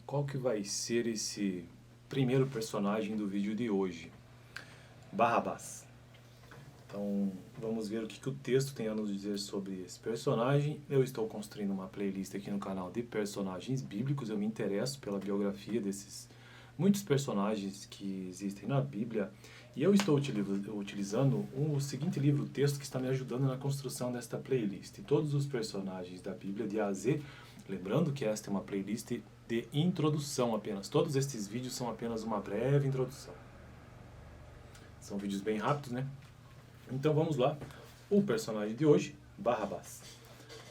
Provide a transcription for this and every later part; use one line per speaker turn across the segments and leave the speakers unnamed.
qual que vai ser esse primeiro personagem do vídeo de hoje? Barrabás. Então, vamos ver o que o texto tem a nos dizer sobre esse personagem. Eu estou construindo uma playlist aqui no canal de personagens bíblicos. Eu me interesso pela biografia desses muitos personagens que existem na Bíblia. E eu estou utilizando o seguinte livro-texto que está me ajudando na construção desta playlist. Todos os personagens da Bíblia de A a Z, lembrando que esta é uma playlist de introdução apenas. Todos estes vídeos são apenas uma breve introdução. São vídeos bem rápidos, né? Então vamos lá. O personagem de hoje, Barrabás.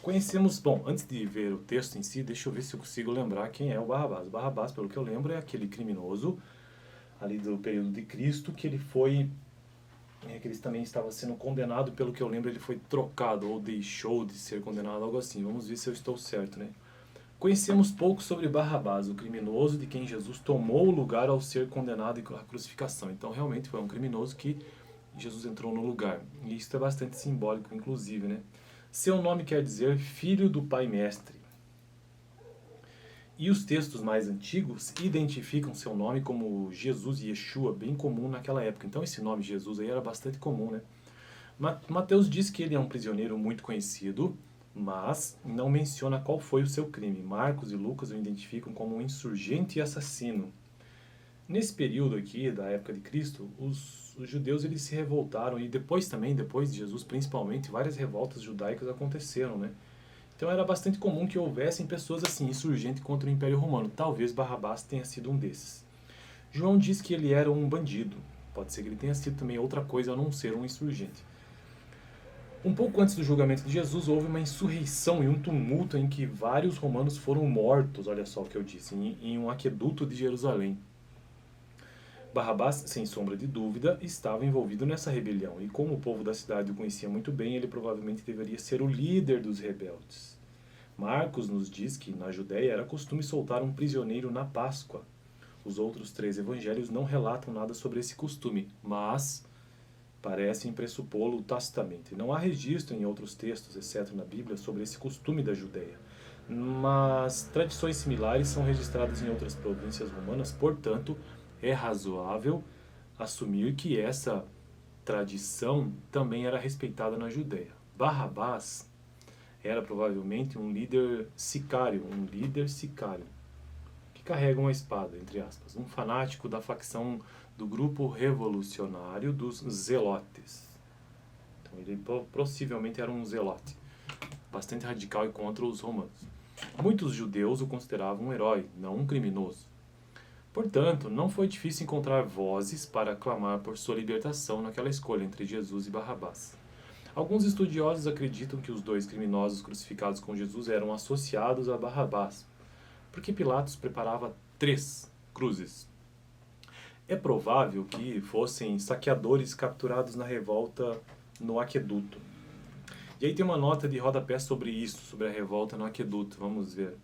Conhecemos, bom, antes de ver o texto em si, deixa eu ver se eu consigo lembrar quem é o Barrabás. O Barrabás, pelo que eu lembro, é aquele criminoso ali do período de Cristo, que ele foi, que ele também estava sendo condenado, pelo que eu lembro, ele foi trocado ou deixou de ser condenado, algo assim. Vamos ver se eu estou certo, né? Conhecemos pouco sobre Barrabás, o criminoso de quem Jesus tomou o lugar ao ser condenado à crucificação. Então, realmente foi um criminoso que Jesus entrou no lugar. E isso é bastante simbólico, inclusive, né? Seu nome quer dizer filho do Pai Mestre. E os textos mais antigos identificam seu nome como Jesus e Yeshua, bem comum naquela época. Então esse nome Jesus aí era bastante comum, né? Mateus diz que ele é um prisioneiro muito conhecido, mas não menciona qual foi o seu crime. Marcos e Lucas o identificam como um insurgente e assassino. Nesse período aqui, da época de Cristo, os judeus eles se revoltaram, e depois de Jesus principalmente, várias revoltas judaicas aconteceram, né? Então era bastante comum que houvessem pessoas assim, insurgentes contra o Império Romano. Talvez Barrabás tenha sido um desses. João diz que ele era um bandido. Pode ser que ele tenha sido também outra coisa a não ser um insurgente. Um pouco antes do julgamento de Jesus, houve uma insurreição e um tumulto em que vários romanos foram mortos, olha só o que eu disse, em um aqueduto de Jerusalém. Barrabás, sem sombra de dúvida, estava envolvido nessa rebelião, e como o povo da cidade o conhecia muito bem, ele provavelmente deveria ser o líder dos rebeldes. Marcos nos diz que na Judéia era costume soltar um prisioneiro na Páscoa. Os outros 3 evangelhos não relatam nada sobre esse costume, mas parecem pressupô-lo tacitamente. Não há registro em outros textos, exceto na Bíblia, sobre esse costume da Judéia. Mas tradições similares são registradas em outras províncias romanas, portanto, é razoável assumir que essa tradição também era respeitada na Judéia. Barrabás era provavelmente um líder sicário, que carrega uma espada, entre aspas, um fanático da facção do grupo revolucionário dos Zelotes. Então ele possivelmente era um zelote, bastante radical e contra os romanos. Muitos judeus o consideravam um herói, não um criminoso. Portanto, não foi difícil encontrar vozes para clamar por sua libertação naquela escolha entre Jesus e Barrabás. Alguns estudiosos acreditam que os 2 criminosos crucificados com Jesus eram associados a Barrabás, porque Pilatos preparava 3 cruzes. É provável que fossem saqueadores capturados na revolta no aqueduto. E aí tem uma nota de rodapé sobre isso, sobre a revolta no aqueduto, vamos ver.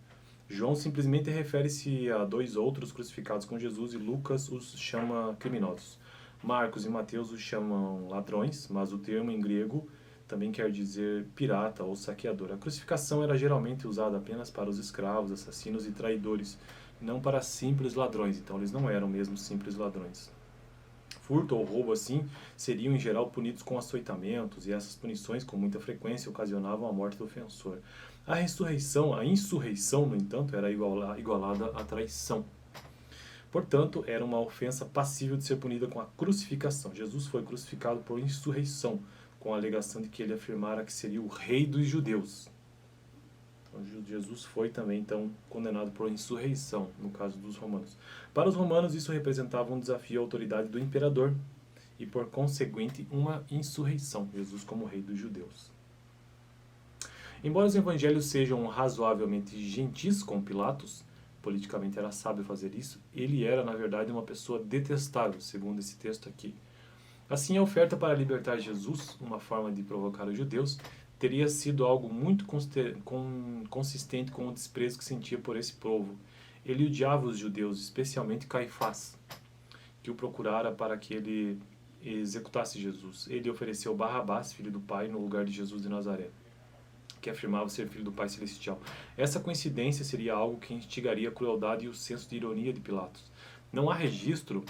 João simplesmente refere-se a 2 outros crucificados com Jesus e Lucas os chama criminosos. Marcos e Mateus os chamam ladrões, mas o termo em grego também quer dizer pirata ou saqueador. A crucificação era geralmente usada apenas para os escravos, assassinos e traidores, não para simples ladrões, então eles não eram mesmo simples ladrões. Furto ou roubo assim seriam em geral punidos com açoitamentos, e essas punições com muita frequência ocasionavam a morte do ofensor. A insurreição, no entanto, era igualada à traição. Portanto, era uma ofensa passível de ser punida com a crucificação. Jesus foi crucificado por insurreição, com a alegação de que ele afirmara que seria o rei dos judeus. Então, Jesus foi também, então, condenado por insurreição, no caso dos romanos. Para os romanos, isso representava um desafio à autoridade do imperador e, por conseguinte, uma insurreição, Jesus como rei dos judeus. Embora os evangelhos sejam razoavelmente gentis com Pilatos, politicamente era sábio fazer isso, ele era, na verdade, uma pessoa detestável, segundo esse texto aqui. Assim, a oferta para libertar Jesus, uma forma de provocar os judeus, teria sido algo muito consistente com o desprezo que sentia por esse povo. Ele odiava os judeus, especialmente Caifás, que o procurara para que ele executasse Jesus. Ele ofereceu Barrabás, filho do pai, no lugar de Jesus de Nazaré. que afirmava ser filho do Pai Celestial. Essa coincidência seria algo que instigaria a crueldade e o senso de ironia de Pilatos. Não há registro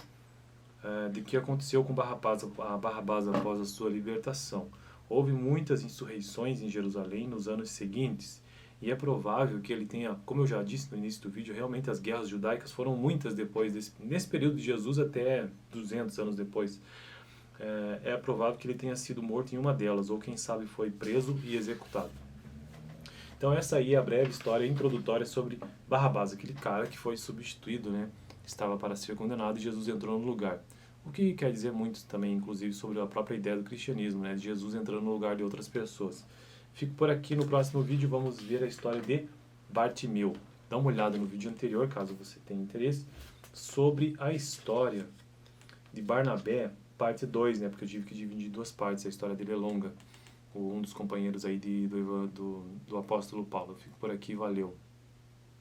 de que aconteceu com Barrabás após a sua libertação. Houve muitas insurreições em Jerusalém nos anos seguintes, e é provável que ele tenha, como eu já disse no início do vídeo, realmente as guerras judaicas foram muitas nesse período de Jesus até 200 anos depois. É provável que ele tenha sido morto em uma delas, ou quem sabe foi preso e executado. Então essa aí é a breve história introdutória sobre Barrabás, aquele cara que foi substituído, né? Estava para ser condenado e Jesus entrou no lugar. O que quer dizer muito também, inclusive, sobre a própria ideia do cristianismo, né? De Jesus entrando no lugar de outras pessoas. Fico por aqui, no próximo vídeo vamos ver a história de Bartimeu. Dá uma olhada no vídeo anterior, caso você tenha interesse, sobre a história de Barnabé, parte 2, né? Porque eu tive que dividir em duas partes, a história dele é longa. Um dos companheiros aí do apóstolo Paulo. Fico por aqui, valeu.